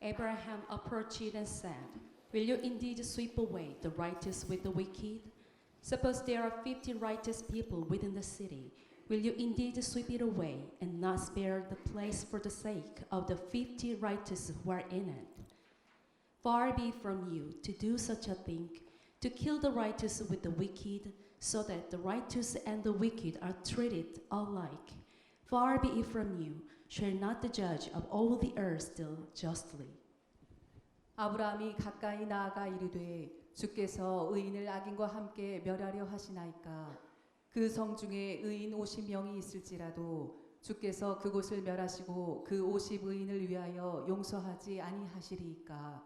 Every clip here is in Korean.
Abraham approached and said, "Will you indeed sweep away the righteous with the wicked? Suppose there are 50 righteous people within the city. Will you indeed sweep it away and not spare the place for the sake of the 50 righteous who are in it? Far be from you to do such a thing, to kill the righteous with the wicked, so that the righteous and the wicked are treated alike. Far be it from you. Shall not the judge of all the earth deal justly?" 아브라함이 가까이 나아가 이르되 주께서 의인을 악인과 함께 멸하려 하시나이까. 그 성 중에 의인 50명이 있을지라도 주께서 그곳을 멸하시고 그 50의인을 위하여 용서하지 아니하시리이까.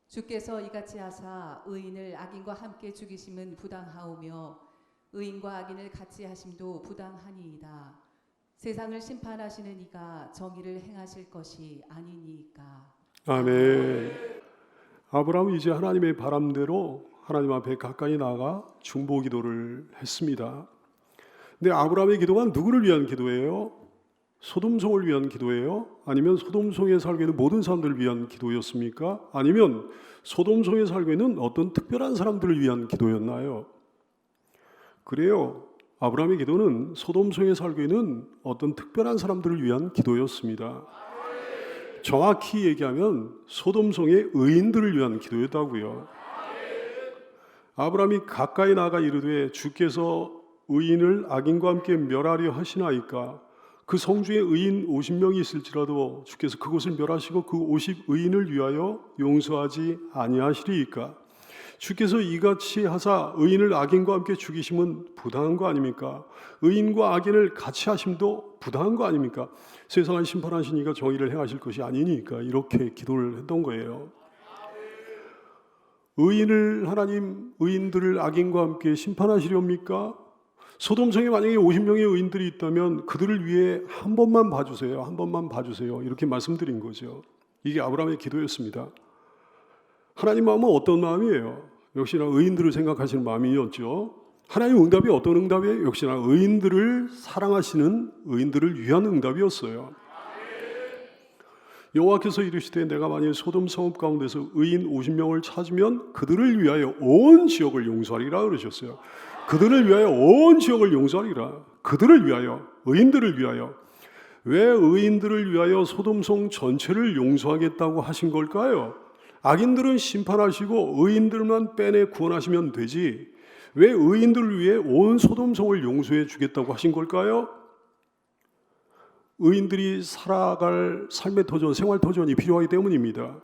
주께서 이같이 하사 의인을 악인과 함께 죽이심은 부당하오며 의인과 악인을 같이 하심도 부당하니이다. 세상을 심판하시는 이가 정의를 행하실 것이 아니니이까. 아멘. 아브라함은 이제 하나님의 바람대로 하나님 앞에 가까이 나아가 중보 기도를 했습니다. 근데 아브라함의 기도가 누구를 위한 기도예요? 소돔성을 위한 기도예요? 아니면 소돔성에 살고 있는 모든 사람들을 위한 기도였습니까? 아니면 소돔성에 살고 있는 어떤 특별한 사람들을 위한 기도였나요? 그래요. 아브라함의 기도는 소돔성에 살고 있는 어떤 특별한 사람들을 위한 기도였습니다. 정확히 얘기하면 소돔성의 의인들을 위한 기도였다고요. 아브라함이 가까이 나가 이르되 주께서 의인을 악인과 함께 멸하려 하시나이까. 그 성중에 의인 50명이 있을지라도 주께서 그곳을 멸하시고 그 50의인을 위하여 용서하지 아니하시리이까. 주께서 이같이 하사 의인을 악인과 함께 죽이심은 부당한 거 아닙니까? 의인과 악인을 같이 하심도 부당한 거 아닙니까? 세상을 심판하신 이가 정의를 행하실 것이 아니니까 이렇게 기도를 했던 거예요. 의인들을 악인과 함께 심판하시렵니까? 소돔성에 만약에 50명의 의인들이 있다면 그들을 위해 한 번만 봐주세요. 한 번만 봐주세요. 이렇게 말씀드린 거죠. 이게 아브라함의 기도였습니다. 하나님 마음은 어떤 마음이에요? 역시나 의인들을 생각하시는 마음이었죠. 하나님 응답이 어떤 응답이에요? 역시나 의인들을 사랑하시는 의인들을 위한 응답이었어요. 여호와께서 이르시되 내가 만일 소돔 성읍 가운데서 의인 50명을 찾으면 그들을 위하여 온 지역을 용서하리라 그러셨어요. 그들을 위하여 온 지역을 용서하리라. 그들을 위하여, 의인들을 위하여. 왜 의인들을 위하여 소돔성 전체를 용서하겠다고 하신 걸까요? 악인들은 심판하시고 의인들만 빼내 구원하시면 되지 왜 의인들을 위해 온 소돔성을 용서해 주겠다고 하신 걸까요? 의인들이 살아갈 삶의 터전, 생활 터전이 필요하기 때문입니다.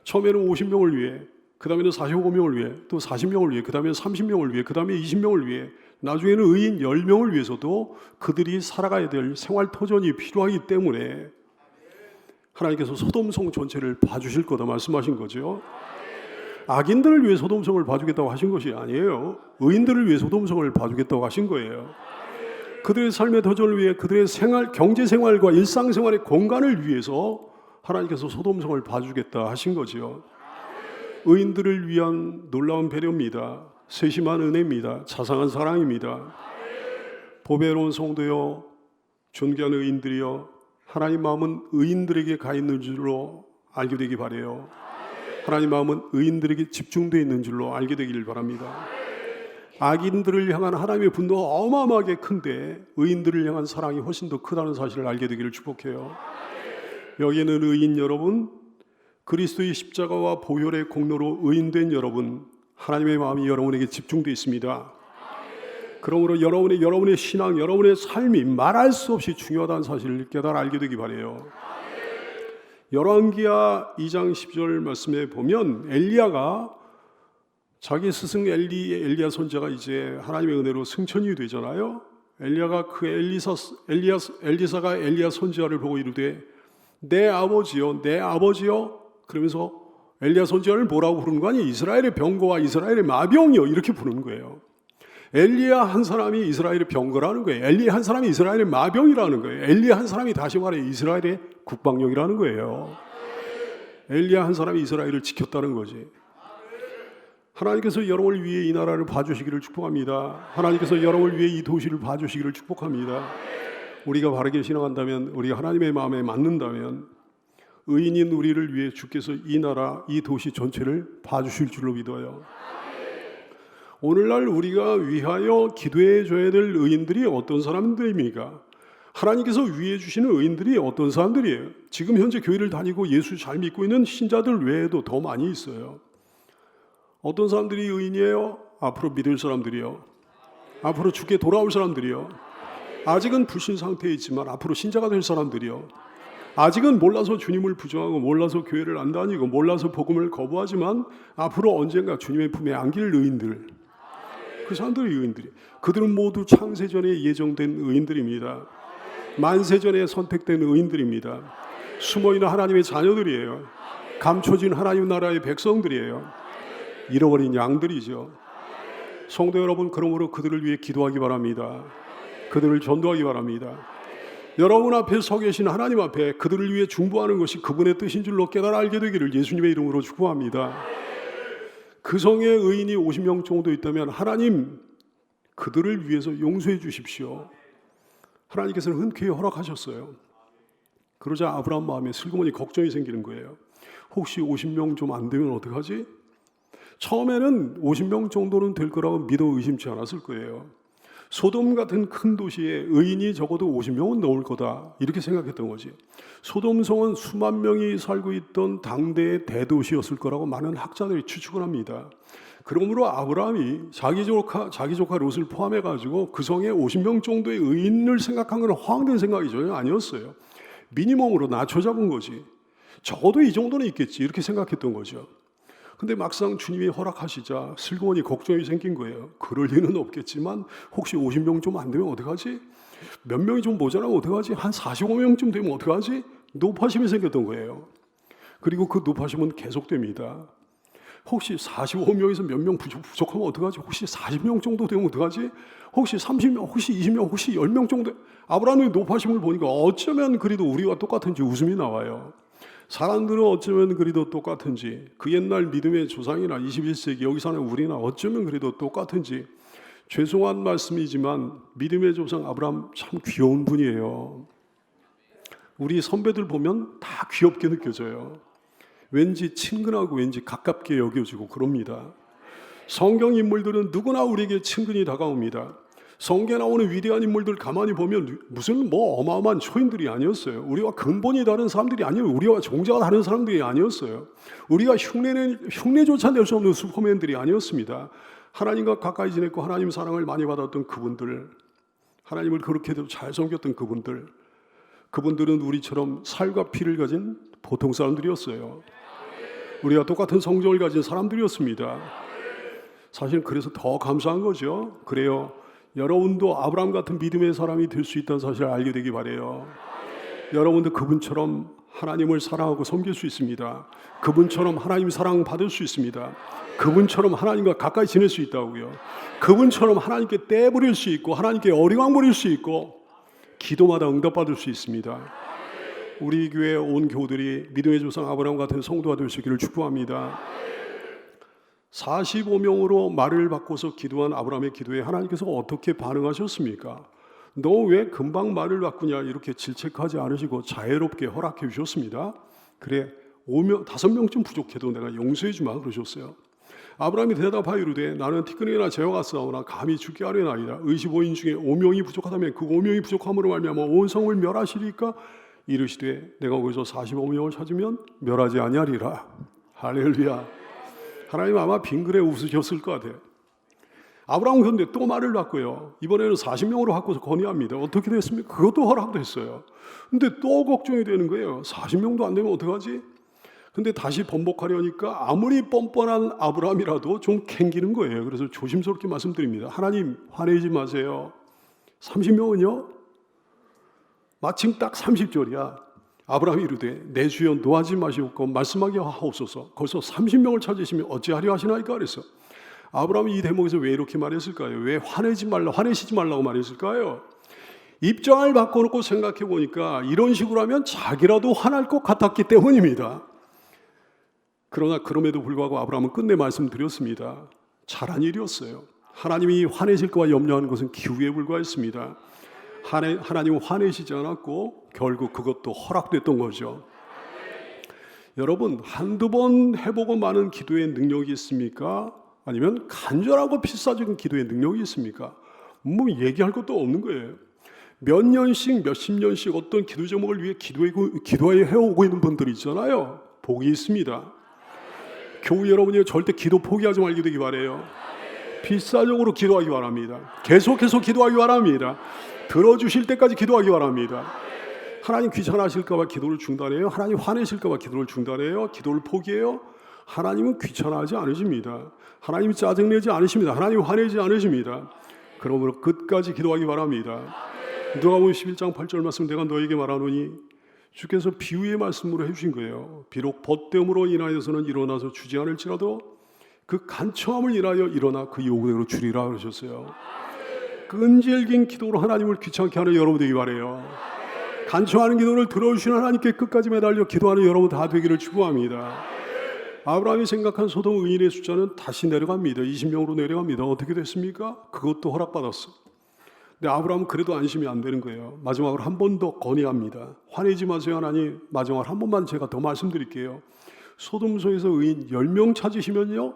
처음에는 50명을 위해, 그 다음에는 45명을 위해, 또 40명을 위해, 그 다음에는 30명을 위해, 그 다음에 20명을 위해, 나중에는 의인 10명을 위해서도 그들이 살아가야 될 생활 터전이 필요하기 때문에 하나님께서 소돔성 전체를 봐주실 거다 말씀하신 거죠. 악인들을 위해 소돔성을 봐주겠다고 하신 것이 아니에요. 의인들을 위해 소돔성을 봐주겠다고 하신 거예요. 그들의 삶의 터전을 위해 그들의 경제생활과 일상생활의 공간을 위해서 하나님께서 소돔성을 봐주겠다 하신 거죠. 의인들을 위한 놀라운 배려입니다. 세심한 은혜입니다. 자상한 사랑입니다. 보배로운 성도여, 존귀한 의인들이여, 하나님 마음은 의인들에게 가 있는 줄로 알게 되기 바라요. 하나님 마음은 의인들에게 집중되어 있는 줄로 알게 되기를 바랍니다. 악인들을 향한 하나님의 분노가 어마어마하게 큰데 의인들을 향한 사랑이 훨씬 더 크다는 사실을 알게 되기를 축복해요. 여기에는 의인 여러분, 그리스도의 십자가와 보혈의 공로로 의인된 여러분, 하나님의 마음이 여러분에게 집중되어 있습니다. 그러므로 여러분의 신앙, 여러분의 삶이 말할 수 없이 중요하다는 사실을 깨달아 알게 되기 바라요. 열왕기하 2장 10절 말씀에 보면 엘리야가 자기 스승 엘리야 선지자가 이제 하나님의 은혜로 승천이 되잖아요. 엘리야가 그 엘리사가 엘리야 선지자를 보고 이르되 내 아버지요, 내 아버지요. 그러면서 엘리야 선지자를 뭐라고 부르는 거 아니에요? 이스라엘의 병거와 이스라엘의 마병이요, 이렇게 부르는 거예요. 엘리야 한 사람이 이스라엘의 병거라는 거예요. 엘리야 한 사람이 이스라엘의 마병이라는 거예요. 엘리야 한 사람이 다시 말해 이스라엘의 국방력이라는 거예요. 엘리야 한 사람이 이스라엘을 지켰다는 거지. 하나님께서 여러분을 위해 이 나라를 봐주시기를 축복합니다. 하나님께서 여러분을 위해 이 도시를 봐주시기를 축복합니다. 우리가 바르게 신앙한다면, 우리가 하나님의 마음에 맞는다면 의인인 우리를 위해 주께서 이 나라, 이 도시 전체를 봐주실 줄로 믿어요. 오늘날 우리가 위하여 기도해 줘야 될 의인들이 어떤 사람들입니까? 하나님께서 위해 주시는 의인들이 어떤 사람들이에요? 지금 현재 교회를 다니고 예수 잘 믿고 있는 신자들 외에도 더 많이 있어요. 어떤 사람들이 의인이에요? 앞으로 믿을 사람들이요. 앞으로 주께 돌아올 사람들이요. 아직은 불신 상태에 있지만 앞으로 신자가 될 사람들이요. 아직은 몰라서 주님을 부정하고 몰라서 교회를 안 다니고 몰라서 복음을 거부하지만 앞으로 언젠가 주님의 품에 안길 의인들, 그 사람들이 의인들이. 그들은 모두 창세전에 예정된 의인들입니다. 만세전에 선택된 의인들입니다. 숨어있는 하나님의 자녀들이에요. 감춰진 하나님 나라의 백성들이에요. 잃어버린 양들이죠. 성도 여러분, 그러므로 그들을 위해 기도하기 바랍니다. 그들을 전도하기 바랍니다. 여러분 앞에 서 계신 하나님 앞에 그들을 위해 중보하는 것이 그분의 뜻인 줄로 깨달아 알게 되기를 예수님의 이름으로 축복합니다. 그 성에 의인이 50명 정도 있다면 하나님 그들을 위해서 용서해 주십시오. 하나님께서는 흔쾌히 허락하셨어요. 그러자 아브라함 마음에 슬그머니 걱정이 생기는 거예요. 혹시 50명 좀 안 되면 어떡하지? 처음에는 50명 정도는 될 거라고 믿어 의심치 않았을 거예요. 소돔 같은 큰 도시에 의인이 적어도 50명은 넘을 거다 이렇게 생각했던 거지. 소돔성은 수만 명이 살고 있던 당대의 대도시였을 거라고 많은 학자들이 추측을 합니다. 그러므로 아브라함이 자기 조카 롯을 포함해가지고 그 성에 50명 정도의 의인을 생각한 건 허황된 생각이 전혀 아니었어요. 미니멈으로 낮춰 잡은 거지. 적어도 이 정도는 있겠지 이렇게 생각했던 거죠. 근데 막상 주님이 허락하시자 슬그머니 걱정이 생긴 거예요. 그럴 리는 없겠지만 혹시 50명 좀 안 되면 어떡하지? 몇 명이 좀 모자라면 어떡하지? 한 45명쯤 되면 어떡하지? 높아심이 생겼던 거예요. 그리고 그 높아심은 계속됩니다. 혹시 45명에서 몇 명 부족하면 어떡하지? 혹시 40명 정도 되면 어떡하지? 혹시 30명, 혹시 20명, 혹시 10명 정도? 아브라함의 높아심을 보니까 어쩌면 그래도 우리와 똑같은지 웃음이 나와요. 사람들은 어쩌면 그래도 똑같은지, 그 옛날 믿음의 조상이나 21세기 여기 사는 우리나 어쩌면 그래도 똑같은지, 죄송한 말씀이지만 믿음의 조상 아브라함 참 귀여운 분이에요. 우리 선배들 보면 다 귀엽게 느껴져요. 왠지 친근하고 왠지 가깝게 여겨지고 그럽니다. 성경 인물들은 누구나 우리에게 친근히 다가옵니다. 성경에 나오는 위대한 인물들 가만히 보면 무슨 어마어마한 초인들이 아니었어요. 우리와 근본이 다른 사람들이 아니에요. 우리와 종자가 다른 사람들이 아니었어요. 우리가 흉내조차 낼 수 없는 슈퍼맨들이 아니었습니다. 하나님과 가까이 지냈고 하나님 사랑을 많이 받았던 그분들, 하나님을 그렇게도 잘 섬겼던 그분들은 우리처럼 살과 피를 가진 보통 사람들이었어요. 우리가 똑같은 성정을 가진 사람들이었습니다. 사실 그래서 더 감사한 거죠. 그래요. 여러분도 아브라함 같은 믿음의 사람이 될 수 있다는 사실을 알게 되기 바라요. 여러분도 그분처럼 하나님을 사랑하고 섬길 수 있습니다. 그분처럼 하나님 사랑 받을 수 있습니다. 그분처럼 하나님과 가까이 지낼 수 있다고요. 그분처럼 하나님께 떼 부릴 수 있고 하나님께 어리광 부릴 수 있고 기도마다 응답받을 수 있습니다. 우리 교회 온 교우들이 믿음의 조상 아브라함 같은 성도가 될 수 있기를 축복합니다. 45명으로 말을 바꿔서 기도한 아브라함의 기도에 하나님께서 어떻게 반응하셨습니까? 너 왜 금방 말을 바꾸냐 이렇게 질책하지 않으시고 자애롭게 허락해 주셨습니다. 그래 5명쯤 부족해도 내가 용서해 주마 그러셨어요. 아브라함이 대답하여 이르되 나는 티끌이나 재화가 싸우나 감히 죽게 하려나이다. 의시 5인 중에 5명이 부족하다면 그 5명이 부족함으로 말미암아 온 성을 멸하시리까? 이르시되 내가 거기서 45명을 찾으면 멸하지 아니하리라. 할렐루야. 하나님 아마 빙그레 웃으셨을 것 같아요. 아브라함은 그런데 또 말을 바꿔요. 이번에는 40명으로 바꿔서 건의합니다. 어떻게 됐습니까? 그것도 허락됐어요. 근데 또 걱정이 되는 거예요. 40명도 안 되면 어떡하지? 근데 다시 번복하려니까 아무리 뻔뻔한 아브라함이라도 좀 캥기는 거예요. 그래서 조심스럽게 말씀드립니다. 하나님 화내지 마세요. 30명은요? 마침 딱 30절이야. 아브라함이 이르되 내 주여 노하지 마시옵고 말씀하게 하옵소서. 거기서 30명을 찾으시면 어찌하려 하시나이까 그랬어. 아브라함이 이 대목에서 왜 이렇게 말했을까요? 왜 화내시지 말라고 말했을까요? 입장을 바꿔놓고 생각해 보니까 이런 식으로 하면 자기라도 화날 것 같았기 때문입니다. 그러나 그럼에도 불구하고 아브라함은 끝내 말씀드렸습니다. 잘한 일이었어요. 하나님이 화내실까 염려하는 것은 기우에 불과했습니다. 하나님은 화내시지 않았고 결국 그것도 허락됐던 거죠. 여러분, 한두 번 해보고 마는 기도의 능력이 있습니까? 아니면 간절하고 필사적인 기도의 능력이 있습니까? 뭐 얘기할 것도 없는 거예요. 몇 년씩 몇십 년씩 어떤 기도 제목을 위해 기도해 해오고 있는 분들이 있잖아요. 복이 있습니다. 교우 여러분이 절대 기도 포기하지 말게 되기 바라요. 필사적으로 기도하기 바랍니다. 계속해서 기도하기 바랍니다. 들어주실 때까지 기도하기 바랍니다. 하나님 귀찮아하실까 봐 기도를 중단해요. 하나님 화내실까 봐 기도를 중단해요. 기도를 포기해요. 하나님은 귀찮아하지 않으십니다. 하나님이 짜증내지 않으십니다. 하나님 화내지 않으십니다. 그러므로 끝까지 기도하기 바랍니다. 누가복음 11장 8절 말씀 내가 너에게 말하노니 주께서 비유의 말씀으로 해주신 거예요. 비록 벗됨으로 인하여서는 일어나서 주지 않을지라도 그 간청함을 인하여 일어나 그 요구대로 주리라 그러셨어요. 끈질긴 기도로 하나님을 귀찮게 하는 여러분 되기 바라요. 간청하는 기도를 들어주시는 하나님께 끝까지 매달려 기도하는 여러분 다 되기를 축복합니다. 아브라함이 생각한 소돔 의인의 숫자는 다시 내려갑니다. 20명으로 내려갑니다. 어떻게 됐습니까? 그것도 허락받았어. 근데 아브라함은 그래도 안심이 안 되는 거예요. 마지막으로 한 번 더 건의합니다. 화내지 마세요 하나님. 마지막으로 한 번만 제가 더 말씀드릴게요. 소돔소에서 의인 10명 찾으시면요,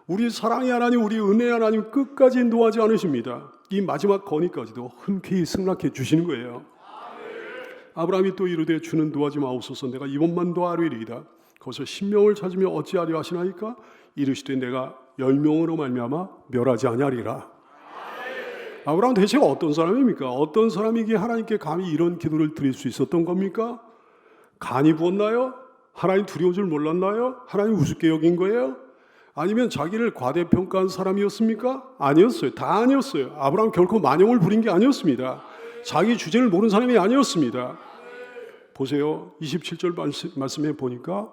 우리 사랑의 하나님, 우리 은혜의 하나님 끝까지 인도하지 않으십니다. 이 마지막 건의까지도 흔쾌히 승낙해 주시는 거예요. 아브라함이 또 이르되 주는 도하지 마옵소서. 내가 이번만 도하리이다. 거기서 10명을 찾으며 어찌하려 하시나이까? 이르시되 내가 10명으로 말미암아 멸하지 아니하리라. 아브라함 대체가 어떤 사람입니까? 어떤 사람이기에 하나님께 감히 이런 기도를 드릴 수 있었던 겁니까? 간이 부었나요? 하나님 두려울 줄 몰랐나요? 하나님 우습게 여긴 거예요? 아니면 자기를 과대평가한 사람이었습니까? 아니었어요. 다 아니었어요. 아브라함 결코 만용을 부린 게 아니었습니다. 자기 주제를 모르는 사람이 아니었습니다. 보세요. 27절 말씀해 보니까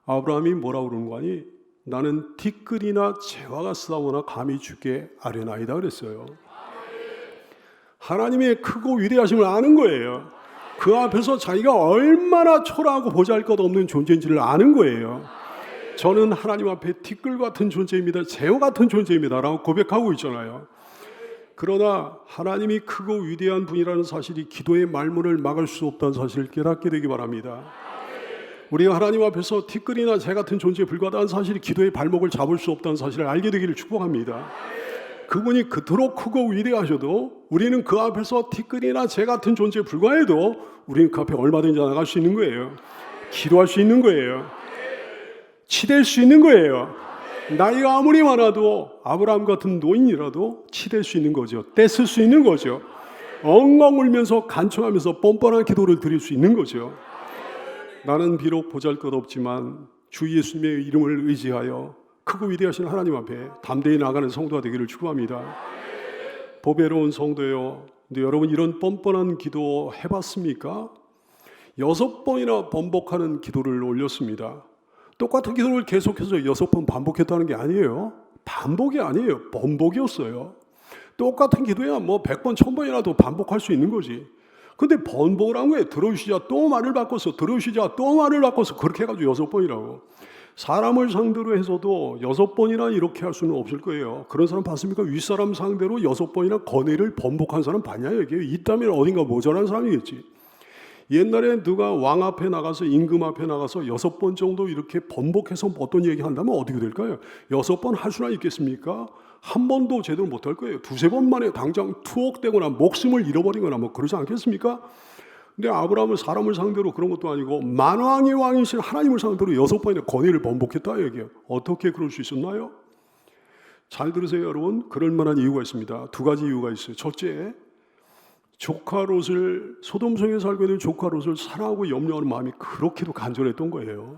아브라함이 뭐라고 그러는 거 아니? 나는 티끌이나 재화가 싸우나 감히 주께 아뢰나이다 그랬어요. 하나님의 크고 위대하심을 아는 거예요. 그 앞에서 자기가 얼마나 초라하고 보잘것없는 존재인지를 아는 거예요. 저는 하나님 앞에 티끌 같은 존재입니다. 재화 같은 존재입니다. 라고 고백하고 있잖아요. 그러나 하나님이 크고 위대한 분이라는 사실이 기도의 말문을 막을 수 없다는 사실을 깨닫게 되기 바랍니다. 우리가 하나님 앞에서 티끌이나 재 같은 존재에 불과하다는 사실이 기도의 발목을 잡을 수 없다는 사실을 알게 되기를 축복합니다. 그분이 그토록 크고 위대하셔도 우리는 그 앞에서 티끌이나 재 같은 존재에 불과해도 우리는 그 앞에 얼마든지 나아갈 수 있는 거예요. 기도할 수 있는 거예요. 치댈 수 있는 거예요. 나이가 아무리 많아도 아브라함 같은 노인이라도 치댈 수 있는 거죠. 떼쓸 수 있는 거죠. 엉엉 울면서 간청하면서 뻔뻔한 기도를 드릴 수 있는 거죠. 나는 비록 보잘것없지만 주 예수님의 이름을 의지하여 크고 위대하신 하나님 앞에 담대히 나가는 성도가 되기를 축복합니다. 보배로운 성도요. 근데 여러분 이런 뻔뻔한 기도 해봤습니까? 6번이나 번복하는 기도를 올렸습니다. 똑같은 기도를 계속해서 6번 반복했다는 게 아니에요. 반복이 아니에요. 번복이었어요. 똑같은 기도야 뭐 100번, 1000번이라도 반복할 수 있는 거지. 근데 번복을 한 거예요. 들어주시자 또 말을 바꿔서 들어주시자 또 말을 바꿔서 그렇게 해가지고 6번이라고. 사람을 상대로 해서도 6번이나 이렇게 할 수는 없을 거예요. 그런 사람 봤습니까? 윗사람 상대로 6번이나 건의를 번복한 사람 봤냐 이게? 있다면 어딘가 모자란 사람이겠지. 옛날에 누가 왕 앞에 나가서 임금 앞에 나가서 6번 정도 이렇게 번복해서 어떤 얘기 한다면 어떻게 될까요? 6번 할 수나 있겠습니까? 한 번도 제대로 못할 거예요. 2-3번 만에 당장 투옥되거나 목숨을 잃어버리거나 뭐 그러지 않겠습니까? 근데 아브라함은 사람을 상대로 그런 것도 아니고 만왕의 왕이신 하나님을 상대로 6번이나 건의를 번복했다 얘기예요. 어떻게 그럴 수 있었나요? 잘 들으세요 여러분. 그럴 만한 이유가 있습니다. 2가지 이유가 있어요. 첫째, 조카 롯을 소돔성에 살고 있는 조카 롯을 사랑하고 염려하는 마음이 그렇게도 간절했던 거예요.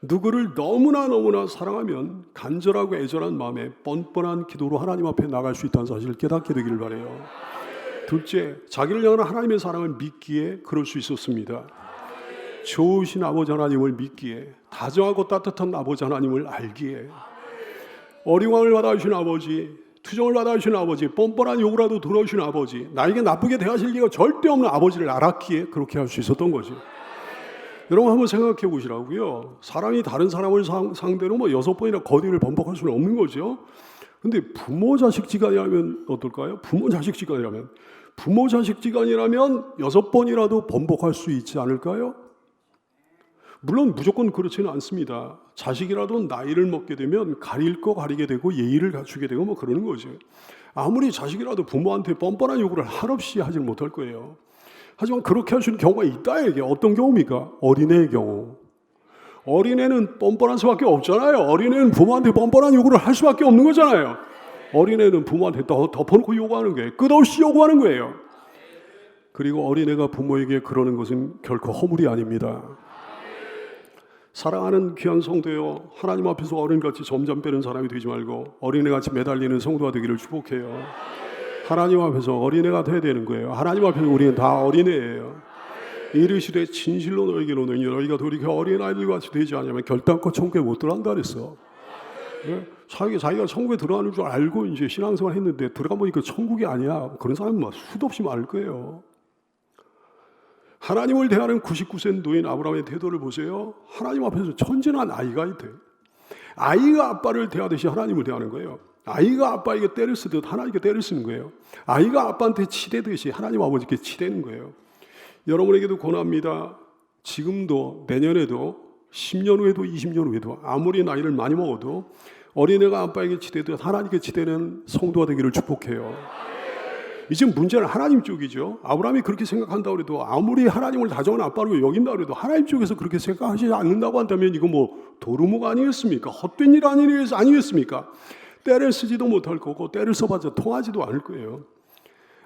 누구를 너무나 사랑하면 간절하고 애절한 마음에 뻔뻔한 기도로 하나님 앞에 나갈 수 있다는 사실을 깨닫게 되기를 바라요. 둘째, 자기를 향한 하나님의 사랑을 믿기에 그럴 수 있었습니다. 좋으신 아버지 하나님을 믿기에, 다정하고 따뜻한 아버지 하나님을 알기에, 어리광을 받아주신 아버지, 투정을 받아주신 아버지, 뻔뻔한 욕이라도 들어주신 아버지, 나에게 나쁘게 대하실 리가 절대 없는 아버지를 알았기에 그렇게 할 수 있었던 거죠. 여러분 한번 생각해 보시라고요. 사람이 다른 사람을 상대로 뭐 6번이나 건의를 번복할 수는 없는 거죠. 근데 부모 자식 지간이라면 어떨까요? 부모 자식 지간이라면 6번이라도 번복할 수 있지 않을까요? 물론 무조건 그렇지는 않습니다. 자식이라도 나이를 먹게 되면 가릴 거 가리게 되고 예의를 갖추게 되고 뭐 그러는 거죠. 아무리 자식이라도 부모한테 뻔뻔한 요구를 한없이 하지 못할 거예요. 하지만 그렇게 할 수 있는 경우가 있다 이게 어떤 경우입니까? 어린애의 경우. 어린애는 뻔뻔할 수밖에 없잖아요. 어린애는 부모한테 뻔뻔한 요구를 할 수밖에 없는 거잖아요. 어린애는 부모한테 덮어놓고 요구하는 거예요. 끝없이 요구하는 거예요. 그리고 어린애가 부모에게 그러는 것은 결코 허물이 아닙니다. 사랑하는 귀한 성도요, 하나님 앞에서 어린같이 점점 빼는 사람이 되지 말고 어린애같이 매달리는 성도가 되기를 축복해요. 하나님 앞에서 어린애가 돼야 되는 거예요. 하나님 앞에서 우리는 다 어린애예요. 이르시되 진실로 너에게 이르노니 너희가 돌이켜 어린아이들과 같이 되지 않으면 결단코 천국에 못 들어간다 그랬어. 자기가 천국에 들어가는 줄 알고 이제 신앙생활 했는데 들어가 보니까 천국이 아니야. 그런 사람은 막 수도 없이 많을 거예요. 하나님을 대하는 99세 노인 아브라함의 태도를 보세요. 하나님 앞에서 천진한 아이가 있대. 아이가 아빠를 대하듯이 하나님을 대하는 거예요. 아이가 아빠에게 때를 쓰듯 하나님께 때를 쓰는 거예요. 아이가 아빠한테 치대듯이 하나님 아버지께 치대는 거예요. 여러분에게도 권합니다. 지금도 내년에도 10년 후에도 20년 후에도 아무리 나이를 많이 먹어도 어린애가 아빠에게 치대듯 하나님께 치대는 성도가 되기를 축복해요. 이제 문제는 하나님 쪽이죠. 아브라함이 그렇게 생각한다고 해도 아무리 하나님을 다정한 아빠로 여긴다고 해도 하나님 쪽에서 그렇게 생각하지 않는다고 한다면 이거 뭐 도루묵 아니겠습니까? 헛된 일 아니겠습니까? 때를 쓰지도 못할 거고 때를 써봤자 통하지도 않을 거예요.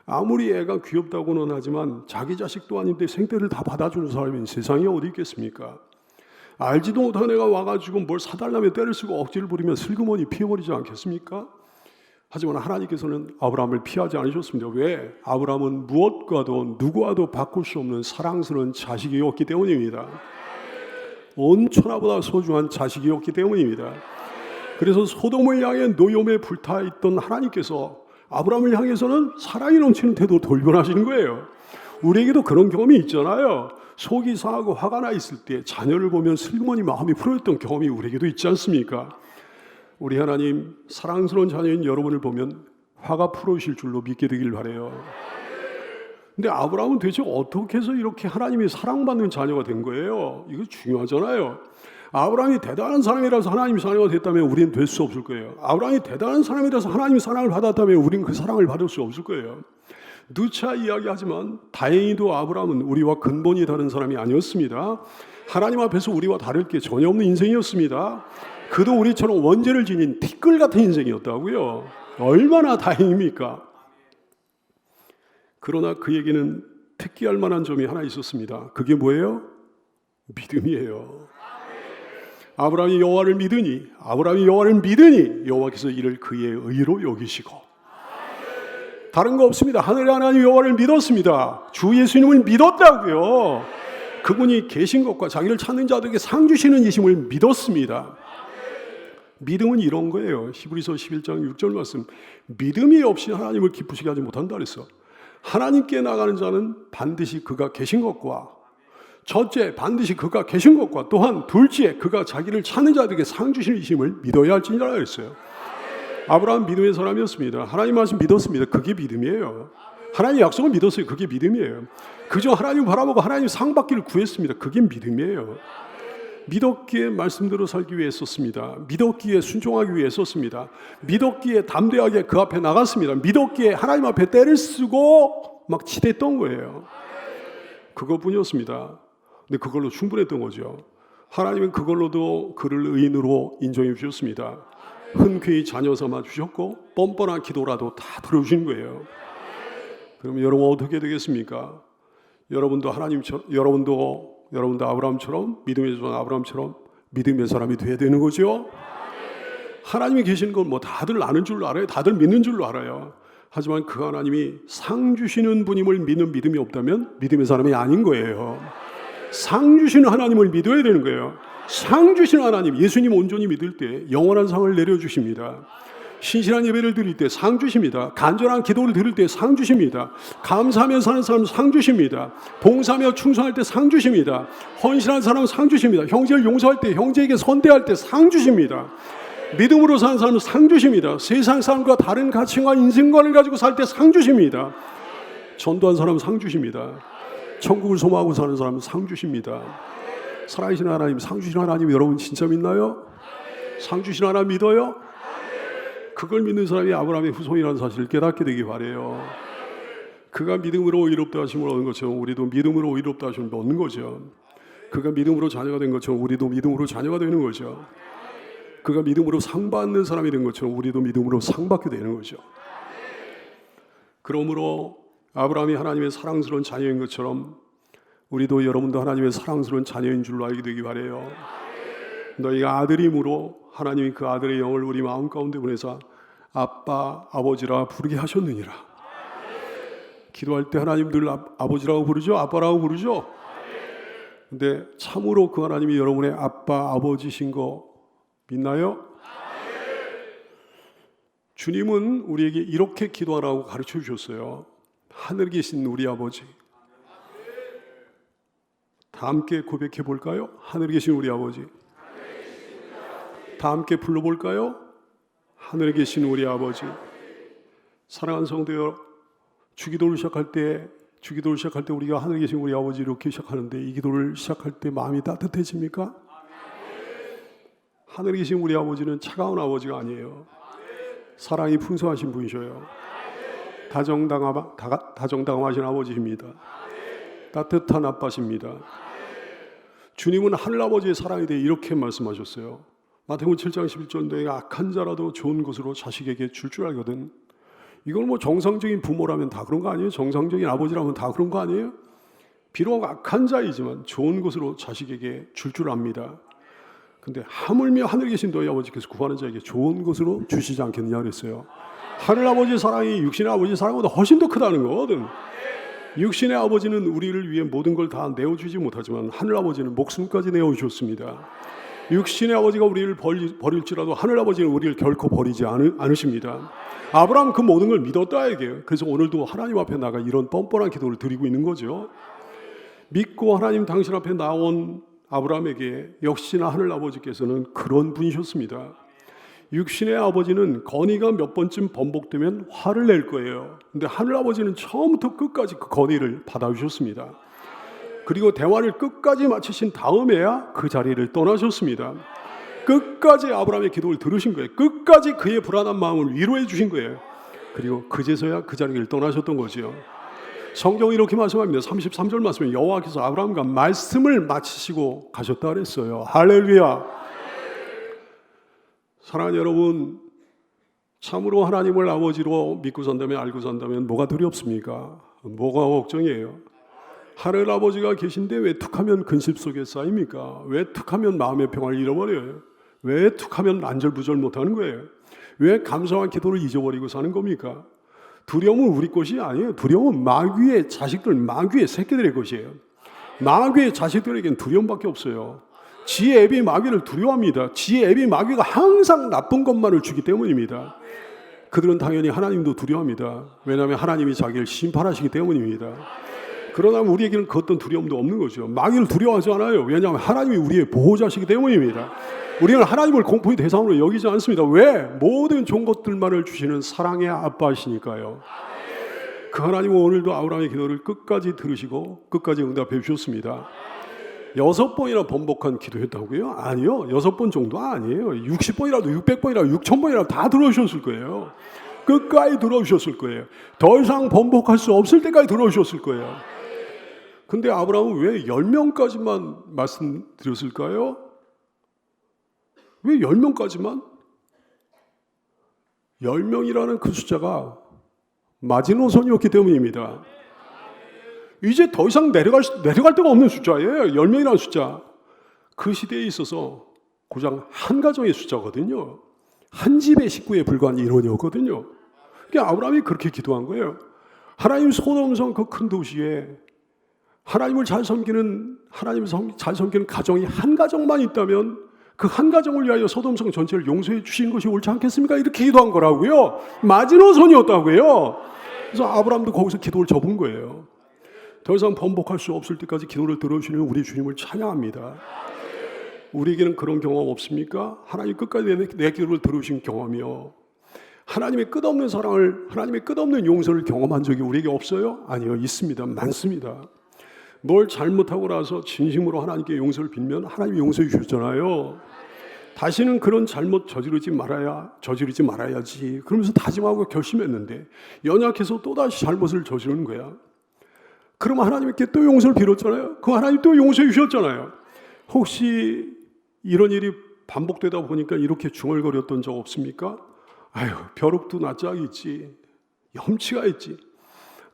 아무리 애가 귀엽다고는 하지만 자기 자식도 아닌데 생떼를 다 받아주는 사람이 세상에 어디 있겠습니까? 알지도 못한 애가 와가지고 뭘 사달라며 때를 쓰고 억지를 부리면 슬그머니 피해버리지 않겠습니까? 하지만 하나님께서는 아브라함을 피하지 않으셨습니다. 왜? 아브라함은 무엇과도 누구와도 바꿀 수 없는 사랑스러운 자식이었기 때문입니다. 온 천하보다 소중한 자식이었기 때문입니다. 그래서 소돔을 향해 노염에 불타있던 하나님께서 아브라함을 향해서는 사랑이 넘치는 태도로 돌변하시는 거예요. 우리에게도 그런 경험이 있잖아요. 속이 상하고 화가 나 있을 때 자녀를 보면 슬그머니 마음이 풀어졌던 경험이 우리에게도 있지 않습니까? 우리 하나님 사랑스러운 자녀인 여러분을 보면 화가 풀어주실 줄로 믿게 되길 바라요. 근데 아브라함은 대체 어떻게 해서 이렇게 하나님이 사랑받는 자녀가 된 거예요? 이거 중요하잖아요. 아브라함이 대단한 사람이라서 하나님이 자녀가 됐다면 우리는 될 수 없을 거예요. 아브라함이 대단한 사람이라서 하나님이 사랑을 받았다면 우리는 그 사랑을 받을 수 없을 거예요. 누차 이야기하지만 다행히도 아브라함은 우리와 근본이 다른 사람이 아니었습니다. 하나님 앞에서 우리와 다를 게 전혀 없는 인생이었습니다. 그도 우리처럼 원죄를 지닌 티끌 같은 인생이었다고요. 얼마나 다행입니까? 그러나 그에게는 특기할 만한 점이 하나 있었습니다. 그게 뭐예요? 믿음이에요. 아브라함이 여호와를 믿으니 여호와께서 이를 그의 의로 여기시고. 다른 거 없습니다. 하늘의 하나님 여호와를 믿었습니다. 주 예수님을 믿었다고요. 그분이 계신 것과 자기를 찾는 자들에게 상 주시는 이심을 믿었습니다. 믿음은 이런 거예요. 히브리서 11장 6절 말씀. 믿음이 없이 하나님을 기쁘시게 하지 못한다 그랬어. 하나님께 나가는 자는 반드시 그가 계신 것과 첫째 반드시 그가 계신 것과 또한 둘째 그가 자기를 찾는 자들에게 상 주시는 이심을 믿어야 할지니라 그랬어요. 아브라함 믿음의 사람이었습니다. 하나님 말씀 믿었습니다. 그게 믿음이에요. 하나님 약속을 믿었어요. 그게 믿음이에요. 그저 하나님 바라보고 하나님 상 받기를 구했습니다. 그게 믿음이에요. 믿었기에 말씀대로 살기 위해 썼습니다. 믿었기에 순종하기 위해 썼습니다. 믿었기에 담대하게 그 앞에 나갔습니다. 믿었기에 하나님 앞에 때를 쓰고 막 치댔던 거예요. 그것뿐이었습니다. 근데 그걸로 충분했던 거죠. 하나님은 그걸로도 그를 의인으로 인정해 주셨습니다. 흔쾌히 자녀 삼아 주셨고 뻔뻔한 기도라도 다 들어주신 거예요. 그럼 여러분 어떻게 되겠습니까? 여러분도 아브라함처럼 믿음의 종 아브라함처럼 믿음의 사람이 돼야 되는 거죠. 하나님이 계시는 건 뭐 다들 아는 줄로 알아요. 다들 믿는 줄로 알아요. 하지만 그 하나님이 상 주시는 분임을 믿는 믿음이 없다면 믿음의 사람이 아닌 거예요. 상 주시는 하나님을 믿어야 되는 거예요. 상 주시는 하나님, 예수님 온전히 믿을 때 영원한 상을 내려주십니다. 신실한 예배를 드릴 때 상 주십니다. 간절한 기도를 드릴 때 상 주십니다. 감사하며 사는 사람 상 주십니다. 봉사하며 충성할 때 상 주십니다. 헌신한 사람 상 주십니다. 형제를 용서할 때, 형제에게 선대할 때 상 주십니다. 믿음으로 사는 사람은 상 주십니다. 세상 사람과 다른 가치관, 인생관을 가지고 살 때 상 주십니다. 전도한 사람은 상 주십니다. 천국을 소망하고 사는 사람은 상 주십니다. 살아계신 하나님, 상 주신 하나님 여러분 진짜 믿나요? 상 주신 하나님 믿어요? 그걸 믿는 사람이 아브라함의 후손이라는 사실을 깨닫게 되기 바래요. 그가 믿음으로 의롭다 하심을 얻은 것처럼 우리도 믿음으로 의롭다 하심을 얻는 거죠. 그가 믿음으로 자녀가 된 것처럼 우리도 믿음으로 자녀가 되는 거죠. 그가 믿음으로 상 받는 사람이 된 것처럼 우리도 믿음으로 상 받게 되는 거죠. 그러므로 아브라함이 하나님의 사랑스러운 자녀인 것처럼 우리도 여러분도 하나님의 사랑스러운 자녀인 줄로 알게 되기 바래요. 너희가 아들임으로 하나님이 그 아들의 영을 우리 마음 가운데 보내사 아빠, 아버지라 부르게 하셨느니라. 기도할 때 하나님들 아버지라고 부르죠? 아빠라고 부르죠? 근데 참으로 그 하나님이 여러분의 아빠, 아버지신 거 믿나요? 주님은 우리에게 이렇게 기도하라고 가르쳐 주셨어요. 하늘에 계신 우리 아버지. 다 함께 고백해 볼까요? 하늘에 계신 우리 아버지. 다 함께 불러볼까요? 하늘에 계신 우리 아버지. 사랑하는 성도여, 주기도를 시작할 때 우리가 하늘에 계신 우리 아버지 이렇게 시작하는데 이 기도를 시작할 때 마음이 따뜻해집니까? 하늘에 계신 우리 아버지는 차가운 아버지가 아니에요. 사랑이 풍성하신 분이셔요. 다정다감하신 아버지입니다. 따뜻한 아빠십니다. 주님은 하늘아버지의 사랑에 대해 이렇게 말씀하셨어요. 마태복음 7장 11절 너희가 악한 자라도 좋은 것으로 자식에게 줄 알거든. 이건 뭐 정상적인 부모라면 다 그런 거 아니에요? 정상적인 아버지라면 다 그런 거 아니에요? 비록 악한 자이지만 좋은 것으로 자식에게 줄 압니다. 근데 하물며 하늘에 계신 너희 아버지께서 구하는 자에게 좋은 것으로 주시지 않겠느냐 그랬어요. 하늘아버지의 사랑이 육신의 아버지의 사랑보다 훨씬 더 크다는 거거든. 육신의 아버지는 우리를 위해 모든 걸 다 내어주지 못하지만 하늘아버지는 목숨까지 내어주셨습니다. 육신의 아버지가 우리를 버릴지라도 하늘아버지는 우리를 결코 버리지 않으십니다. 아브라함은 그 모든 걸 믿었다 이게요. 그래서 오늘도 하나님 앞에 나가 이런 뻔뻔한 기도를 드리고 있는 거죠. 믿고 하나님 당신 앞에 나온 아브라함에게 역시나 하늘아버지께서는 그런 분이셨습니다. 육신의 아버지는 건의가 몇 번쯤 번복되면 화를 낼 거예요. 근데 하늘아버지는 처음부터 끝까지 그 건의를 받아주셨습니다. 그리고 대화를 끝까지 마치신 다음에야 그 자리를 떠나셨습니다. 끝까지 아브라함의 기도를 들으신 거예요. 끝까지 그의 불안한 마음을 위로해 주신 거예요. 그리고 그제서야 그 자리를 떠나셨던 거죠. 성경이 이렇게 말씀합니다. 33절 말씀에 여호와께서 아브라함과 말씀을 마치시고 가셨다 그랬어요. 할렐루야. 사랑하는 여러분, 참으로 하나님을 아버지로 믿고 산다면 알고 산다면 뭐가 두렵습니까? 뭐가 걱정이에요? 하늘 아버지가 계신데 왜 툭하면 근심 속에 쌓입니까? 왜 툭하면 마음의 평화를 잃어버려요? 왜 툭하면 안절부절 못하는 거예요? 왜 감사한 기도를 잊어버리고 사는 겁니까? 두려움은 우리 것이 아니에요. 두려움은 마귀의 자식들, 마귀의 새끼들의 것이에요. 마귀의 자식들에겐 두려움밖에 없어요. 지의 애비 마귀를 두려워합니다. 지의 애비 마귀가 항상 나쁜 것만을 주기 때문입니다. 그들은 당연히 하나님도 두려워합니다. 왜냐하면 하나님이 자기를 심판하시기 때문입니다. 그러나 우리에게는 그 어떤 두려움도 없는 거죠. 마귀를 두려워하지 않아요. 왜냐하면 하나님이 우리의 보호자시기 때문입니다. 우리는 하나님을 공포의 대상으로 여기지 않습니다. 왜? 모든 좋은 것들만을 주시는 사랑의 아빠이시니까요. 그 하나님은 오늘도 아브라함의 기도를 끝까지 들으시고 끝까지 응답해 주셨습니다. 6번이나 번복한 기도했다고요? 아니요. 6번 정도 아니에요. 60번이라도 600번이라도 6000번이라도 다 들어주셨을 거예요. 끝까지 들어주셨을 거예요. 더 이상 번복할 수 없을 때까지 들어주셨을 거예요. 근데 아브라함은 왜 10명까지만 말씀드렸을까요? 왜 10명까지만? 10명이라는 그 숫자가 마지노선이었기 때문입니다. 이제 더 이상 내려갈 데가 없는 숫자예요. 10명이라는 숫자. 그 시대에 있어서 고작 한 가정의 숫자거든요. 한 집의 식구에 불과한 인원이었거든요. 그러니까 아브라함이 그렇게 기도한 거예요. 하나님 소돔성 그 큰 도시에 하나님을 잘 섬기는 가정이 한 가정만 있다면 그 한 가정을 위하여 소돔성 전체를 용서해 주신 것이 옳지 않겠습니까? 이렇게 기도한 거라고요. 마지노선이었다고요. 그래서 아브라함도 거기서 기도를 접은 거예요. 더 이상 번복할 수 없을 때까지 기도를 들어주시는 우리 주님을 찬양합니다. 우리에게는 그런 경험 없습니까? 하나님 끝까지 내 기도를 들으신 경험이요. 하나님의 끝없는 사랑을, 하나님의 끝없는 용서를 경험한 적이 우리에게 없어요? 아니요, 있습니다. 많습니다. 뭘 잘못하고 나서 진심으로 하나님께 용서를 빌면 하나님이 용서해 주셨잖아요. 다시는 그런 잘못 저지르지 말아야지. 그러면서 다짐하고 결심했는데 연약해서 또다시 잘못을 저지르는 거야. 그럼 하나님께 또 용서를 빌었잖아요. 그 하나님 또 용서해 주셨잖아요. 혹시 이런 일이 반복되다 보니까 이렇게 중얼거렸던 적 없습니까? 아유, 벼룩도 낯짝이 있지. 염치가 있지.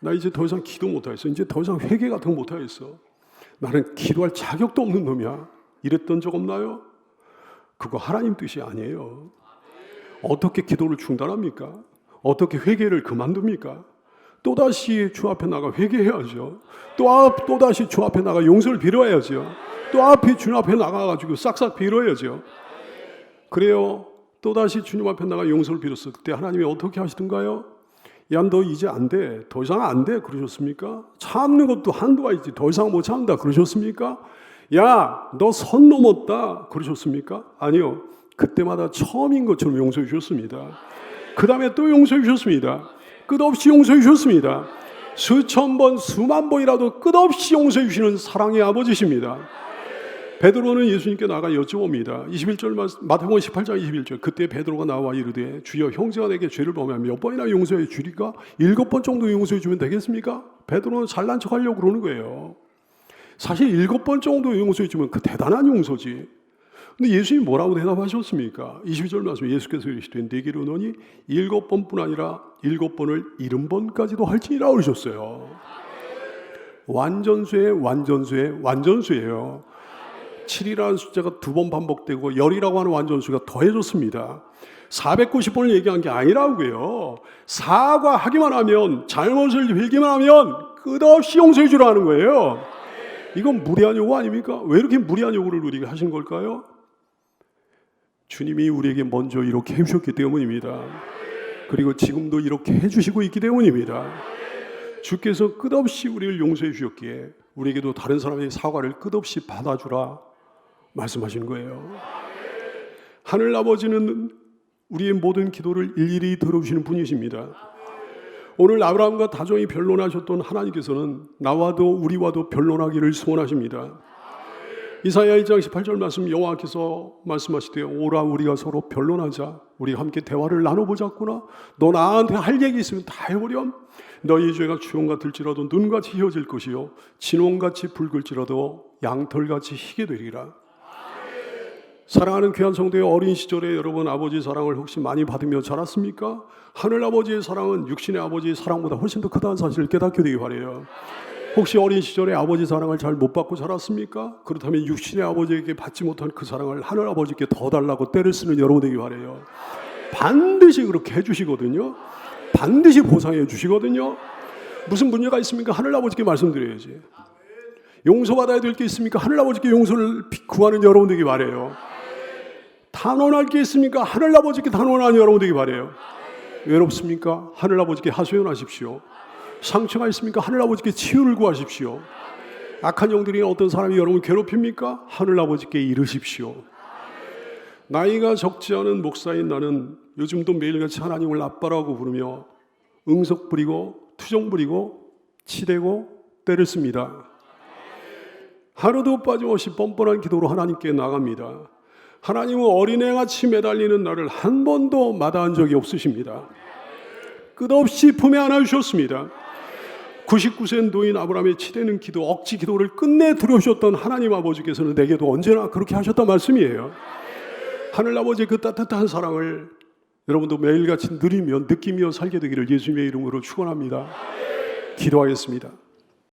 나 이제 더 이상 기도 못하겠어. 이제 더 이상 회개 같은 거 못하겠어. 나는 기도할 자격도 없는 놈이야. 이랬던 적 없나요? 그거 하나님 뜻이 아니에요. 어떻게 기도를 중단합니까? 어떻게 회개를 그만둡니까? 또다시 주 앞에 나가 회개해야죠. 또다시 주 앞에 나가 용서를 빌어야죠. 주 앞에 나가가지고 싹싹 빌어야죠. 그래요. 또다시 주님 앞에 나가 용서를 빌었을 때 하나님이 어떻게 하시던가요? 야, 너 이제 안 돼. 더 이상 안 돼. 그러셨습니까? 참는 것도 한도가 있지. 더 이상 못 참는다. 그러셨습니까? 야, 너 선 넘었다. 그러셨습니까? 아니요. 그때마다 처음인 것처럼 용서해 주셨습니다. 그 다음에 또 용서해 주셨습니다. 끝없이 용서해 주셨습니다. 수천 번, 수만 번이라도 끝없이 용서해 주시는 사랑의 아버지십니다. 베드로는 예수님께 나가 여쭤봅니다. 21절 마태복음 18장 21절. 그때 베드로가 나와 이르되 주여 형제가 내게 죄를 범하면 몇 번이나 용서해 주리까? 7번 정도 용서해 주면 되겠습니까? 베드로는 잘난 척하려고 그러는 거예요. 사실 7번 정도 용서해 주면 그 대단한 용서지. 근데 예수님이 뭐라고 대답하셨습니까? 22절 말씀 예수께서 이르시되 내게 이르노니 7번뿐 아니라 7번을 70번까지도 할지니라 그러셨어요. 완전수의 완전수예요. 7이라는 숫자가 2번 반복되고 10이라고 하는 완전수가 더해졌습니다. 490번을 얘기한 게 아니라고요. 사과하기만 하면, 잘못을 빌기만 하면 끝없이 용서해 주라는 거예요. 이건 무리한 요구 아닙니까? 왜 이렇게 무리한 요구를 우리에게 하신 걸까요? 주님이 우리에게 먼저 이렇게 해주셨기 때문입니다. 그리고 지금도 이렇게 해주시고 있기 때문입니다. 주께서 끝없이 우리를 용서해 주셨기에 우리에게도 다른 사람의 사과를 끝없이 받아주라 말씀하신 거예요. 하늘 아버지는 우리의 모든 기도를 일일이 들어주시는 분이십니다. 오늘 아브라함과 다정히 변론하셨던 하나님께서는 나와도 우리와도 변론하기를 소원하십니다. 이사야 2장 18절 말씀 여호와께서 말씀하시되 오라 우리가 서로 변론하자. 우리 함께 대화를 나눠보자꾸나. 너 나한테 할 얘기 있으면 다 해보렴. 너희 죄가 주홍 같을지라도 눈같이 휘어질 것이요 진홍같이 붉을지라도 양털같이 희게 되리라. 사랑하는 귀한 성도의 어린 시절에 여러분 아버지의 사랑을 혹시 많이 받으며 자랐습니까? 하늘 아버지의 사랑은 육신의 아버지의 사랑보다 훨씬 더 크다는 사실을 깨닫게 되기 바라요. 혹시 어린 시절에 아버지 사랑을 잘 못 받고 자랐습니까? 그렇다면 육신의 아버지에게 받지 못한 그 사랑을 하늘 아버지께 더 달라고 때를 쓰는 여러분 되기 바라요. 반드시 그렇게 해주시거든요. 반드시 보상해 주시거든요. 무슨 문제가 있습니까? 하늘 아버지께 말씀드려야지. 용서받아야 될 게 있습니까? 하늘 아버지께 용서를 구하는 여러분 되기 바라요. 단언할 게 있습니까? 하늘 아버지께 단언하는 여러분 되기 바라요. 외롭습니까? 하늘 아버지께 하소연하십시오. 상처가 있습니까? 하늘 아버지께 치유를 구하십시오. 악한 영들이 어떤 사람이 여러분 괴롭힙니까? 하늘 아버지께 이르십시오. 나이가 적지 않은 목사인 나는 요즘도 매일같이 하나님을 아빠라고 부르며 응석 부리고 투정 부리고 치대고 때를 씁니다. 하루도 빠짐없이 뻔뻔한 기도로 하나님께 나갑니다. 하나님은 어린애같이 매달리는 나를 한 번도 마다한 적이 없으십니다. 끝없이 품에 안아주셨습니다. 99세 노인 아브라함의 치대는 기도, 억지 기도를 끝내 들어오셨던 하나님 아버지께서는 내게도 언제나 그렇게 하셨단 말씀이에요. 하늘 아버지의 그 따뜻한 사랑을 여러분도 매일같이 느끼며 살게 되기를 예수님의 이름으로 축원합니다. 기도하겠습니다.